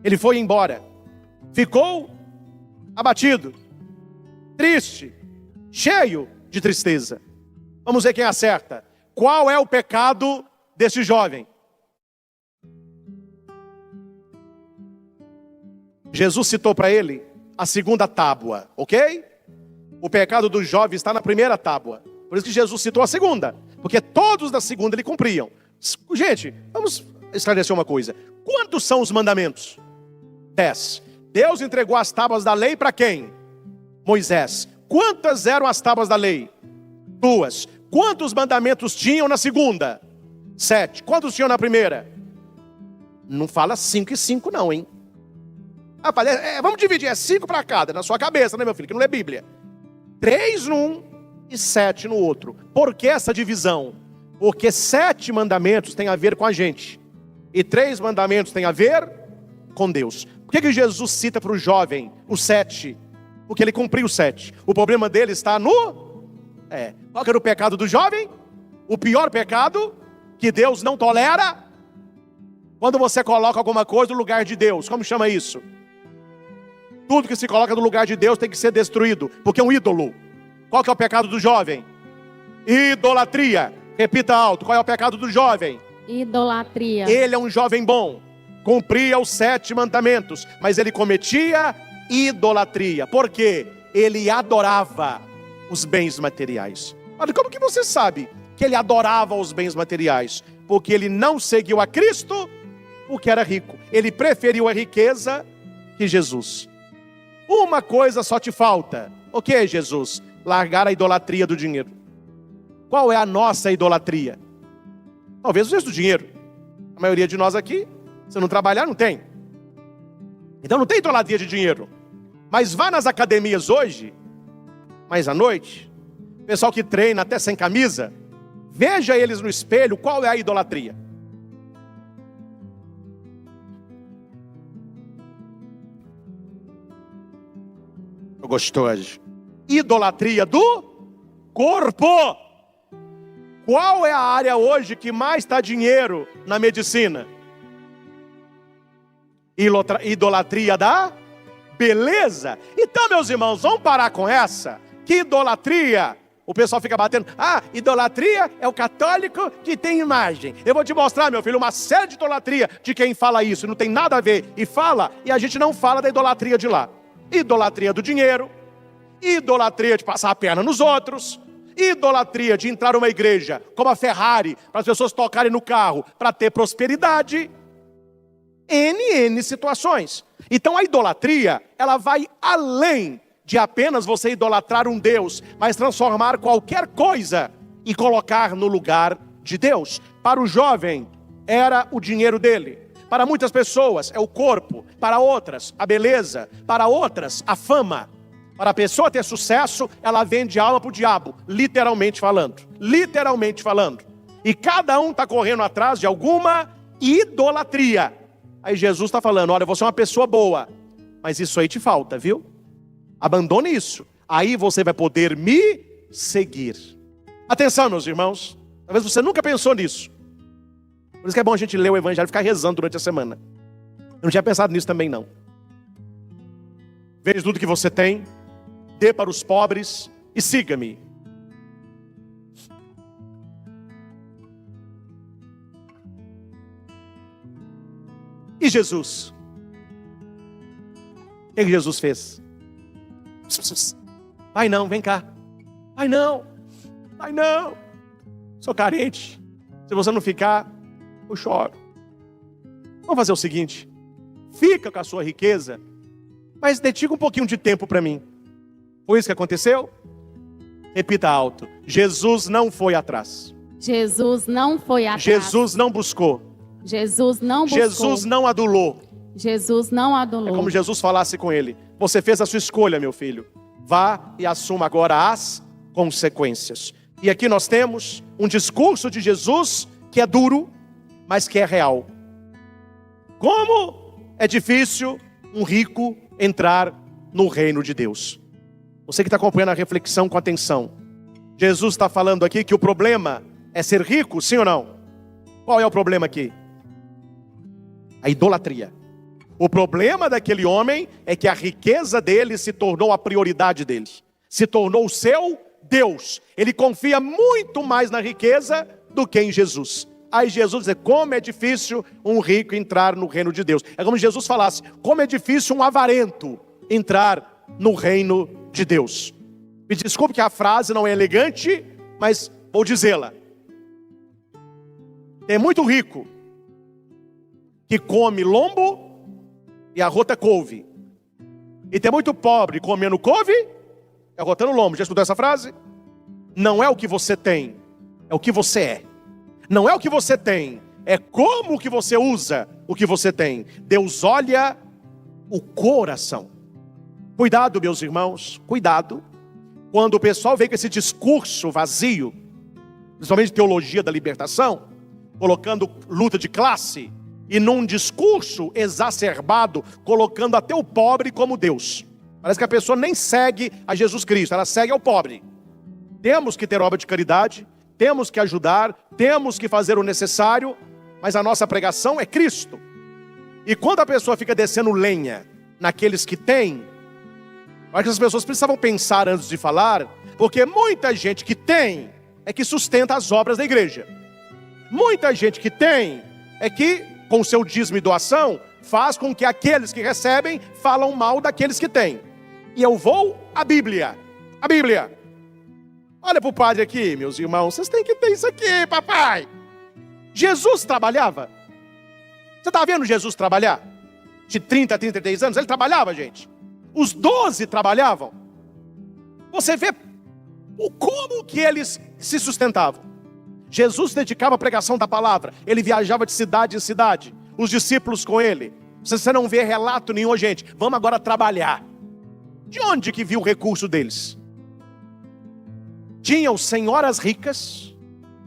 [SPEAKER 1] Ele foi embora, ficou abatido, triste, cheio de tristeza. Vamos ver quem acerta. Qual é o pecado desse jovem? Jesus citou para ele a segunda tábua, ok? o pecado do jovem está na primeira tábua. Por isso que Jesus citou a segunda, porque todos da segunda ele cumpriam. Gente, vamos esclarecer uma coisa. Quantos são os mandamentos? 10. Deus entregou as tábuas da lei para quem? Moisés. Quantas eram as tábuas da lei? 2. Quantos mandamentos tinham na segunda? 7. Quantos tinham na primeira? Não fala 5 e 5 não, hein? Rapaz, vamos dividir, é 5 para cada, na sua cabeça, né, meu filho, que não é Bíblia. 3 num e 7 no outro. Por que essa divisão? Porque 7 mandamentos têm a ver com a gente, e 3 mandamentos têm a ver com Deus. Por que Jesus cita para o jovem os 7? Porque ele cumpriu os 7. O problema dele está no... Qual que era o pecado do jovem? O pior pecado, que Deus não tolera. Quando você coloca alguma coisa no lugar de Deus, como chama isso? Tudo que se coloca no lugar de Deus tem que ser destruído, porque é um ídolo. Qual que é o pecado do jovem? Idolatria. Repita alto, qual é o pecado do jovem?
[SPEAKER 2] Idolatria.
[SPEAKER 1] Ele é um jovem bom, cumpria os 7 mandamentos, mas ele cometia idolatria. Por quê? Ele adorava os bens materiais. Olha, como que você sabe que ele adorava os bens materiais? Porque ele não seguiu a Cristo, porque era rico. Ele preferiu a riqueza que Jesus. Uma coisa só te falta. O que é, Jesus? Largar a idolatria do dinheiro. Qual é a nossa idolatria? Talvez o gesto do dinheiro. A maioria de nós aqui, se não trabalhar, não tem. Então não tem idolatria de dinheiro. Mas vá nas academias hoje, mais à noite, pessoal que treina até sem camisa, veja eles no espelho, qual é a idolatria? Gostoso. Idolatria do corpo. Qual é a área hoje que mais está dinheiro na medicina? Idolatria da beleza. Então, meus irmãos, vamos parar com essa. Que idolatria? O pessoal fica batendo. Idolatria é o católico que tem imagem. Eu vou te mostrar, meu filho, uma série de idolatria de quem fala isso. Não tem nada a ver. E fala, e a gente não fala da idolatria de lá. Idolatria do dinheiro. Idolatria de passar a perna nos outros. Idolatria de entrar numa igreja como a Ferrari, para as pessoas tocarem no carro, para ter prosperidade. N situações. Então a idolatria, ela vai além de apenas você idolatrar um Deus, mas transformar qualquer coisa e colocar no lugar de Deus. Para o jovem, era o dinheiro dele. Para muitas pessoas, é o corpo. Para outras, a beleza. Para outras, a fama. Para a pessoa ter sucesso, ela vende a alma para o diabo, literalmente falando. Literalmente falando. E cada um está correndo atrás de alguma idolatria. Aí Jesus está falando, olha, você é uma pessoa boa, mas isso aí te falta, viu? Abandone isso. Aí você vai poder me seguir. Atenção, meus irmãos. Talvez você nunca pensou nisso. Por isso que é bom a gente ler o Evangelho e ficar rezando durante a semana. Eu não tinha pensado nisso também, não. Veja tudo que você tem, dê para os pobres e siga-me. E Jesus? O que Jesus fez? Pai não, vem cá. Pai não. Pai não. Sou carente. Se você não ficar, eu choro. Vamos fazer o seguinte. Fica com a sua riqueza, mas dedica um pouquinho de tempo para mim. Foi isso que aconteceu? Repita alto. Jesus não foi atrás.
[SPEAKER 2] Jesus não foi atrás.
[SPEAKER 1] Jesus não buscou.
[SPEAKER 2] Jesus não buscou.
[SPEAKER 1] Jesus não adulou.
[SPEAKER 2] Jesus não adulou.
[SPEAKER 1] É como Jesus falasse com ele. Você fez a sua escolha, meu filho. Vá e assuma agora as consequências. E aqui nós temos um discurso de Jesus que é duro, mas que é real. Como é difícil um rico entrar no reino de Deus. Você que está acompanhando a reflexão com atenção. Jesus está falando aqui que o problema é ser rico, sim ou não? Qual é o problema aqui? A idolatria. O problema daquele homem é que a riqueza dele se tornou a prioridade dele. Se tornou o seu Deus. Ele confia muito mais na riqueza do que em Jesus. Aí Jesus diz, como é difícil um rico entrar no reino de Deus. É como Jesus falasse, como é difícil um avarento entrar no reino de Deus. Me desculpe que a frase não é elegante, mas vou dizê-la. Tem muito rico que come lombo e arrota couve. E tem muito pobre comendo couve e arrotando lombo. Já escutou essa frase? Não é o que você tem, é o que você é. Não é o que você tem, é como que você usa o que você tem. Deus olha o coração. Cuidado, meus irmãos, cuidado. Quando o pessoal vem com esse discurso vazio, principalmente teologia da libertação, colocando luta de classe, e num discurso exacerbado, colocando até o pobre como Deus. Parece que a pessoa nem segue a Jesus Cristo, ela segue ao pobre. Temos que ter obra de caridade, temos que ajudar, temos que fazer o necessário, mas a nossa pregação é Cristo. E quando a pessoa fica descendo lenha naqueles que têm, eu acho que as pessoas precisavam pensar antes de falar, porque muita gente que tem é que sustenta as obras da igreja. Muita gente que tem é que, com seu dízimo e doação, faz com que aqueles que recebem falam mal daqueles que têm. E eu vou à Bíblia. A Bíblia. Olha para o padre aqui, meus irmãos, vocês têm que ter isso aqui, papai. Jesus trabalhava. Você está vendo Jesus trabalhar? De 30 a 33 anos, ele trabalhava, gente. Os 12 trabalhavam. Você vê como que eles se sustentavam. Jesus se dedicava à pregação da palavra. Ele viajava de cidade em cidade. Os discípulos com ele. Você não vê relato nenhum, gente. Vamos agora trabalhar. De onde que viu o recurso deles? Tinham senhoras ricas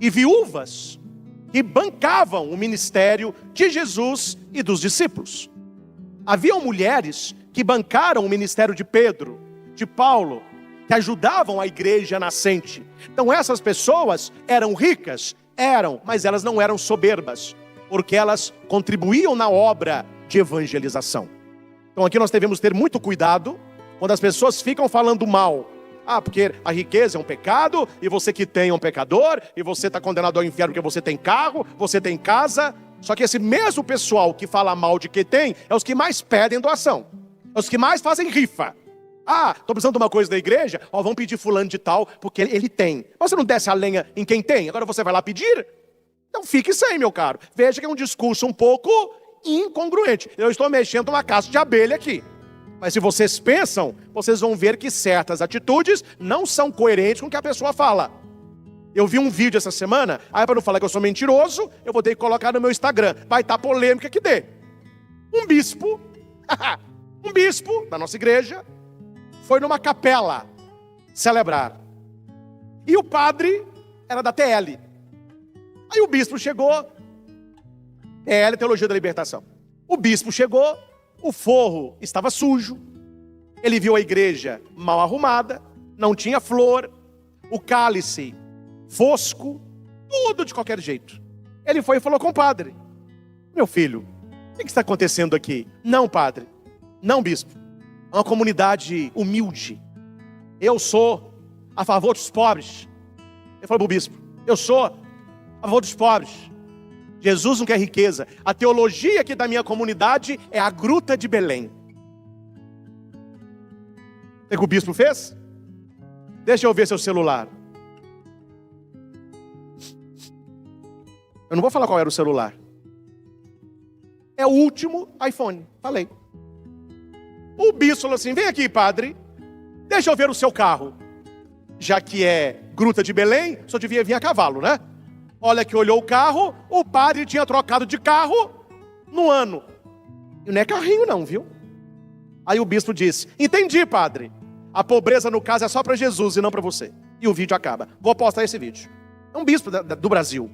[SPEAKER 1] e viúvas que bancavam o ministério de Jesus e dos discípulos. Haviam mulheres que bancaram o ministério de Pedro, de Paulo, que ajudavam a igreja nascente. Então essas pessoas eram ricas, mas elas não eram soberbas, porque elas contribuíam na obra de evangelização. Então aqui nós devemos ter muito cuidado quando as pessoas ficam falando mal. Porque a riqueza é um pecado, e você que tem é um pecador, e você está condenado ao inferno porque você tem carro, você tem casa. Só que esse mesmo pessoal que fala mal de quem tem, é os que mais pedem doação, é os que mais fazem rifa. Estou precisando de uma coisa da igreja, vamos pedir fulano de tal, porque ele tem. Mas você não desce a lenha em quem tem, agora você vai lá pedir? Então fique sem, meu caro. Veja que é um discurso um pouco incongruente. Eu estou mexendo numa casa de abelha aqui. Mas se vocês pensam, vocês vão ver que certas atitudes não são coerentes com o que a pessoa fala. Eu vi um vídeo essa semana, para não falar que eu sou mentiroso, eu vou ter que colocar no meu Instagram. Vai estar polêmica que dê. Um bispo da nossa igreja, foi numa capela celebrar. E o padre era da TL. Aí o bispo chegou, TL, Teologia da Libertação. O bispo chegou, o forro estava sujo, ele viu a igreja mal arrumada, não tinha flor, o cálice fosco, tudo de qualquer jeito. Ele foi e falou com o padre: meu filho, o que está acontecendo aqui? Não, padre, não, bispo, é uma comunidade humilde, eu sou a favor dos pobres. Ele falou para o bispo: eu sou a favor dos pobres. Jesus não quer riqueza. A teologia aqui da minha comunidade é a Gruta de Belém. O que o bispo fez? Deixa eu ver seu celular. Eu não vou falar qual era o celular. É o último iPhone. Falei. O bispo falou assim: vem aqui, padre, deixa eu ver o seu carro. Já que é Gruta de Belém, só devia vir a cavalo, né? Olha que olhou o carro, o padre tinha trocado de carro no ano. E não é carrinho não, viu? Aí o bispo disse: entendi, padre. A pobreza no caso é só para Jesus e não para você. E o vídeo acaba. Vou postar esse vídeo. É um bispo do Brasil.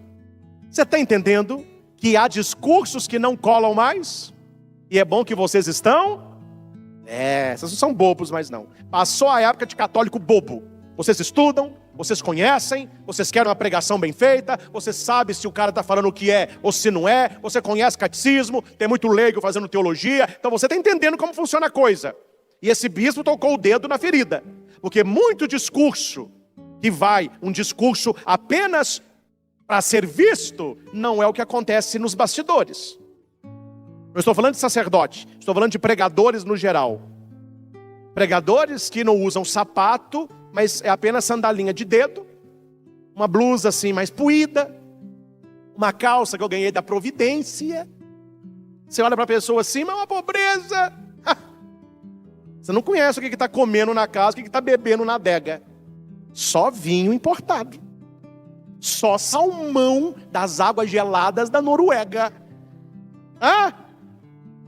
[SPEAKER 1] Você está entendendo que há discursos que não colam mais? E é bom que vocês estão? Vocês não são bobos mais não. Passou a época de católico bobo. Vocês estudam, vocês conhecem, vocês querem uma pregação bem feita, você sabe se o cara está falando o que é ou se não é, você conhece catecismo, tem muito leigo fazendo teologia, então você está entendendo como funciona a coisa. E esse bispo tocou o dedo na ferida, porque muito discurso que vai, um discurso apenas para ser visto, não é o que acontece nos bastidores. Eu estou falando de sacerdote, estou falando de pregadores no geral. Pregadores que não usam sapato, mas é apenas sandalinha de dedo, uma blusa assim mais puída, uma calça que eu ganhei da Providência. Você olha para a pessoa assim, mas é uma pobreza. Você não conhece o que está comendo na casa, o que está bebendo na adega. Só vinho importado. Só salmão das águas geladas da Noruega.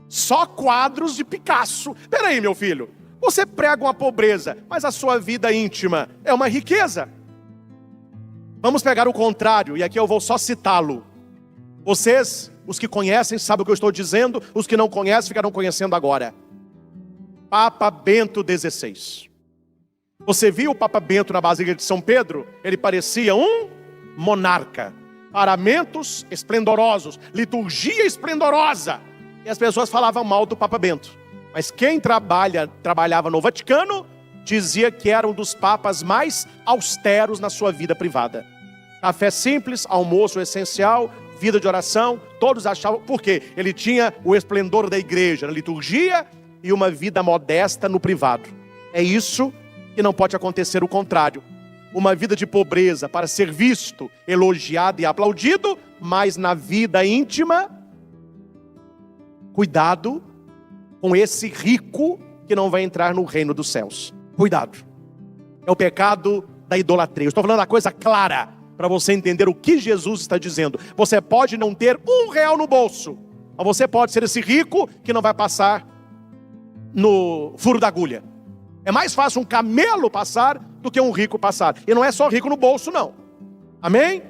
[SPEAKER 1] Só quadros de Picasso. Peraí, meu filho. Você prega uma pobreza, mas a sua vida íntima é uma riqueza. Vamos pegar o contrário, e aqui eu vou só citá-lo. Vocês, os que conhecem, sabem o que eu estou dizendo. Os que não conhecem, ficarão conhecendo agora. Papa Bento XVI. Você viu o Papa Bento na Basílica de São Pedro? Ele parecia um monarca. Paramentos esplendorosos, liturgia esplendorosa. E as pessoas falavam mal do Papa Bento. Mas quem trabalhava no Vaticano, dizia que era um dos papas mais austeros na sua vida privada. Café simples, almoço essencial, vida de oração, todos achavam, porque ele tinha o esplendor da igreja, na liturgia, e uma vida modesta no privado. É isso que não pode acontecer o contrário. Uma vida de pobreza para ser visto, elogiado e aplaudido, mas na vida íntima, cuidado com esse rico que não vai entrar no reino dos céus. Cuidado. É o pecado da idolatria. Eu estou falando uma coisa clara para você entender o que Jesus está dizendo. Você pode não ter R$1 no bolso, mas você pode ser esse rico que não vai passar no furo da agulha. É mais fácil um camelo passar do que um rico passar. E não é só rico no bolso, não. Amém?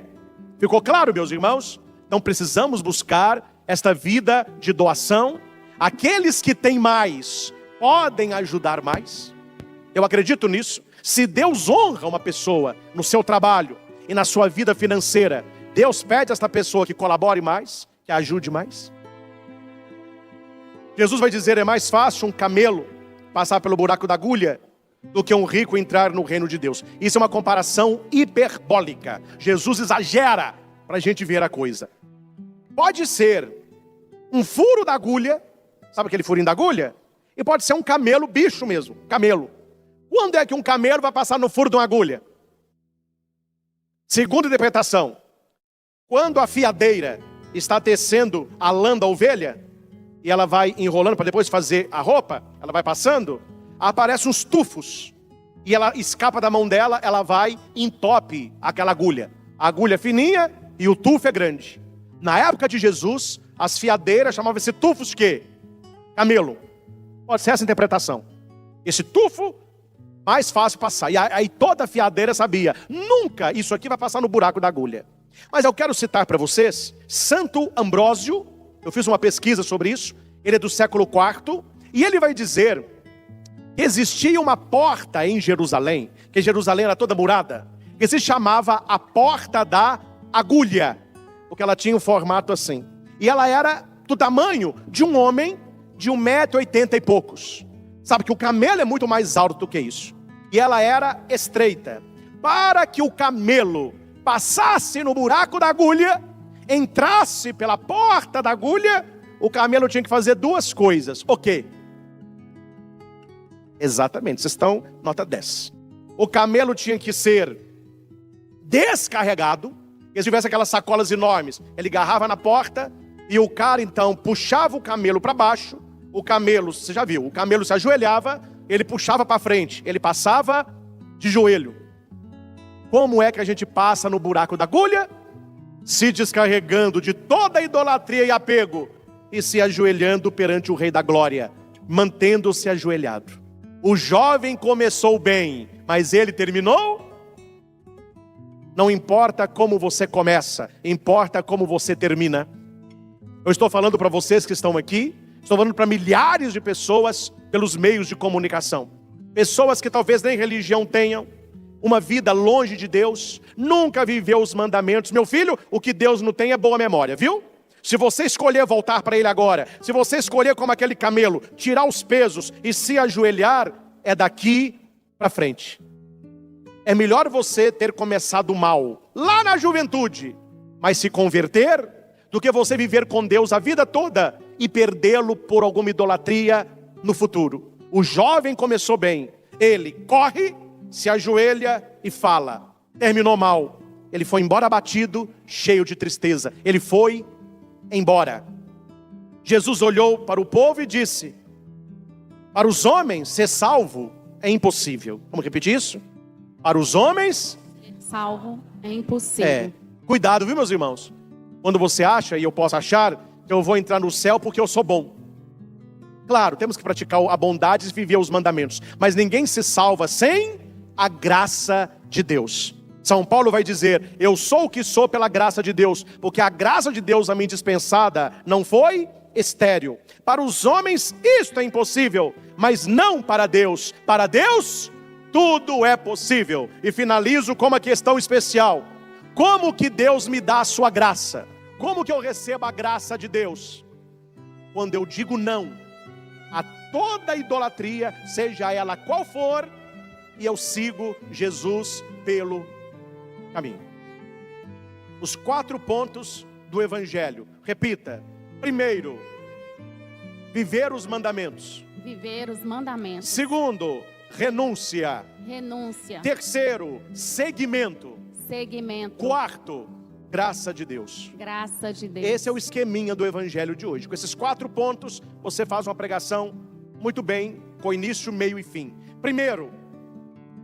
[SPEAKER 1] Ficou claro, meus irmãos? Então precisamos buscar esta vida de doação. Aqueles que têm mais podem ajudar mais. Eu acredito nisso. Se Deus honra uma pessoa no seu trabalho e na sua vida financeira, Deus pede a esta pessoa que colabore mais, que ajude mais. Jesus vai dizer, é mais fácil um camelo passar pelo buraco da agulha do que um rico entrar no reino de Deus. Isso é uma comparação hiperbólica. Jesus exagera para a gente ver a coisa. Pode ser um furo da agulha, sabe aquele furinho da agulha? E pode ser um camelo, bicho mesmo, camelo. Quando é que um camelo vai passar no furo de uma agulha? Segunda interpretação, quando a fiadeira está tecendo a lã da ovelha, e ela vai enrolando para depois fazer a roupa, ela vai passando, aparecem uns tufos, e ela escapa da mão dela, ela vai e entope aquela agulha. A agulha é fininha e o tufo é grande. Na época de Jesus, as fiadeiras chamavam-se tufos de quê? Camelo. Pode ser essa interpretação. Esse tufo, mais fácil passar. E aí toda a fiadeira sabia, nunca isso aqui vai passar no buraco da agulha. Mas eu quero citar para vocês, Santo Ambrósio, eu fiz uma pesquisa sobre isso, ele é do século IV, e ele vai dizer que existia uma porta em Jerusalém, que Jerusalém era toda murada, que se chamava a Porta da Agulha, porque ela tinha um formato assim. E ela era do tamanho de um homem de 1,80 m e poucos. Sabe que o camelo é muito mais alto do que isso. E ela era estreita. Para que o camelo passasse no buraco da agulha, entrasse pela porta da agulha, o camelo tinha que fazer duas coisas. O quê? Exatamente, vocês estão, nota 10. O camelo tinha que ser descarregado. Se tivesse aquelas sacolas enormes, ele agarrava na porta e o cara então puxava o camelo para baixo. O camelo, você já viu, o camelo se ajoelhava, ele puxava para frente, ele passava de joelho. Como é que a gente passa no buraco da agulha? Se descarregando de toda a idolatria e apego e se ajoelhando perante o Rei da Glória, mantendo-se ajoelhado. O jovem começou bem, mas ele terminou? Não importa como você começa, importa como você termina. Eu estou falando para vocês que estão aqui, estou falando para milhares de pessoas pelos meios de comunicação. Pessoas que talvez nem religião tenham, uma vida longe de Deus, nunca viveu os mandamentos. Meu filho, o que Deus não tem é boa memória, viu? Se você escolher voltar para Ele agora, se você escolher como aquele camelo, tirar os pesos e se ajoelhar, é daqui para frente. É melhor você ter começado mal lá na juventude, mas se converter, do que você viver com Deus a vida toda e perdê-lo por alguma idolatria no futuro. O jovem começou bem, ele corre, se ajoelha e fala. Terminou mal. Ele foi embora abatido, cheio de tristeza. Ele foi embora. Jesus olhou para o povo e disse: para os homens ser salvo é impossível. Vamos repetir isso? Para os homens
[SPEAKER 2] Salvo é impossível.
[SPEAKER 1] Cuidado, viu, meus irmãos? Quando você acha, e eu posso achar, que eu vou entrar no céu porque eu sou bom. Claro, temos que praticar a bondade e viver os mandamentos. Mas ninguém se salva sem a graça de Deus. São Paulo vai dizer: eu sou o que sou pela graça de Deus, porque a graça de Deus a mim dispensada não foi estéril. Para os homens isto é impossível, mas não para Deus. Para Deus tudo é possível. E finalizo com uma questão especial: como que Deus me dá a sua graça? Como que eu recebo a graça de Deus? Quando eu digo não a toda idolatria, seja ela qual for, e eu sigo Jesus pelo caminho. Os 4 pontos do Evangelho. Repita. Primeiro, viver os mandamentos.
[SPEAKER 2] Viver os mandamentos.
[SPEAKER 1] Segundo, renúncia.
[SPEAKER 2] Renúncia.
[SPEAKER 1] Terceiro, seguimento.
[SPEAKER 2] Seguimento.
[SPEAKER 1] Quarto, graça de Deus.
[SPEAKER 2] Graça de Deus.
[SPEAKER 1] Esse é o esqueminha do Evangelho de hoje. Com esses 4 pontos, você faz uma pregação muito bem, com início, meio e fim. Primeiro,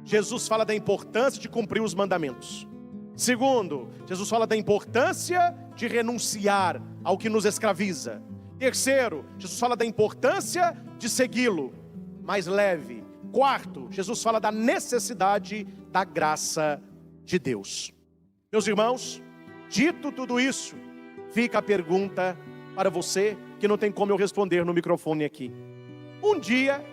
[SPEAKER 1] Jesus fala da importância de cumprir os mandamentos. Segundo, Jesus fala da importância de renunciar ao que nos escraviza. Terceiro, Jesus fala da importância de segui-lo, mais leve. Quarto, Jesus fala da necessidade da graça de Deus. Meus irmãos, dito tudo isso, fica a pergunta para você, que não tem como eu responder no microfone aqui. Um dia,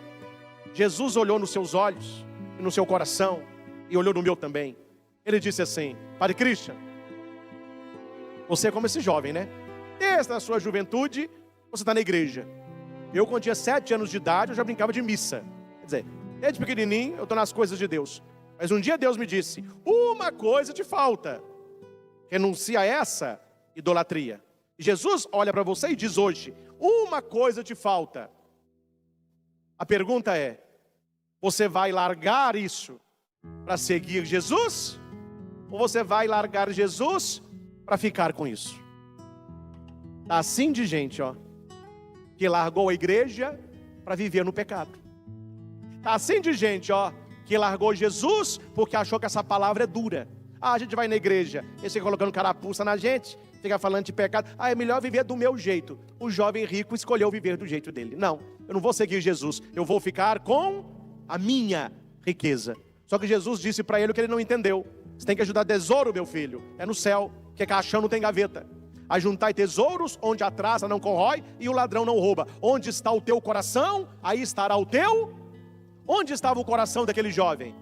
[SPEAKER 1] Jesus olhou nos seus olhos e no seu coração, e olhou no meu também. Ele disse assim: Padre Christian, você é como esse jovem, né? Desde a sua juventude, você está na igreja. Eu, quando tinha 7 anos de idade, eu já brincava de missa. Quer dizer, desde pequenininho, eu estou nas coisas de Deus. Mas um dia Deus me disse: uma coisa te falta. Renuncia a essa idolatria. E Jesus olha para você e diz hoje: uma coisa te falta. A pergunta é: você vai largar isso para seguir Jesus? Ou você vai largar Jesus para ficar com isso? Tá assim de gente, ó, que largou a igreja para viver no pecado. Tá assim de gente, ó, que largou Jesus porque achou que essa palavra é dura. A gente vai na igreja, eles ficam colocando carapuça na gente, fica falando de pecado. É melhor viver do meu jeito. O jovem rico escolheu viver do jeito dele. Não, eu não vou seguir Jesus, eu vou ficar com a minha riqueza. Só que Jesus disse para ele o que ele não entendeu: você tem que ajudar tesouro, meu filho, é no céu, que caixão não tem gaveta. Ajuntai tesouros onde a traça não corrói e o ladrão não rouba. Onde está o teu coração, aí estará o teu. Onde estava o coração daquele jovem?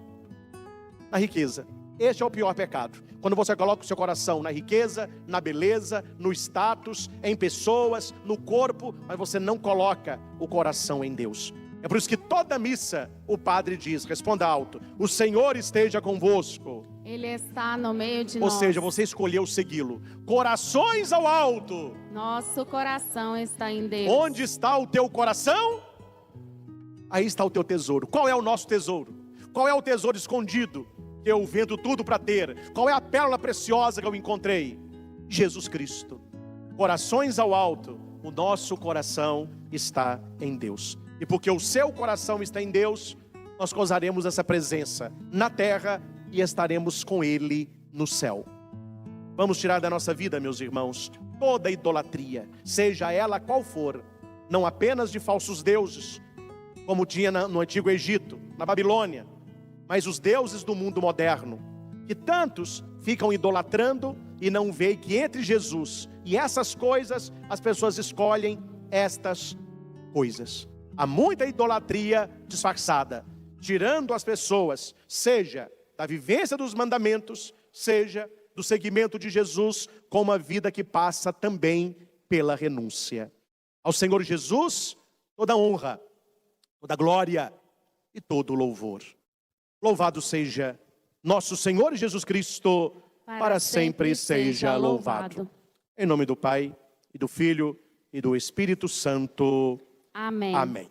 [SPEAKER 1] Na riqueza. Este é o pior pecado. Quando você coloca o seu coração na riqueza, na beleza, no status, em pessoas, no corpo, mas você não coloca o coração em Deus. É por isso que toda missa o padre diz, responda alto: o Senhor esteja convosco.
[SPEAKER 2] Ele está no meio de
[SPEAKER 1] Ou
[SPEAKER 2] nós.
[SPEAKER 1] seja, você escolheu segui-lo. Corações ao alto.
[SPEAKER 2] Nosso coração está em Deus.
[SPEAKER 1] Onde está o teu coração? Aí está o teu tesouro. Qual é o nosso tesouro? Qual é o tesouro escondido que eu vendo tudo para ter? Qual é a pérola preciosa que eu encontrei? Jesus Cristo. Corações ao alto. O nosso coração está em Deus. E porque o seu coração está em Deus, nós gozaremos dessa presença na terra e estaremos com Ele no céu. Vamos tirar da nossa vida, meus irmãos, toda idolatria, seja ela qual for, não apenas de falsos deuses, como tinha no Antigo Egito, na Babilônia, mas os deuses do mundo moderno, que tantos ficam idolatrando e não veem que entre Jesus e essas coisas, as pessoas escolhem estas coisas. Há muita idolatria disfarçada, tirando as pessoas, seja da vivência dos mandamentos, seja do seguimento de Jesus, com uma vida que passa também pela renúncia. Ao Senhor Jesus, toda honra, toda glória e todo louvor. Louvado seja nosso Senhor Jesus Cristo, para sempre seja louvado. Em nome do Pai, e do Filho, e do Espírito Santo.
[SPEAKER 2] Amém.
[SPEAKER 1] Amém.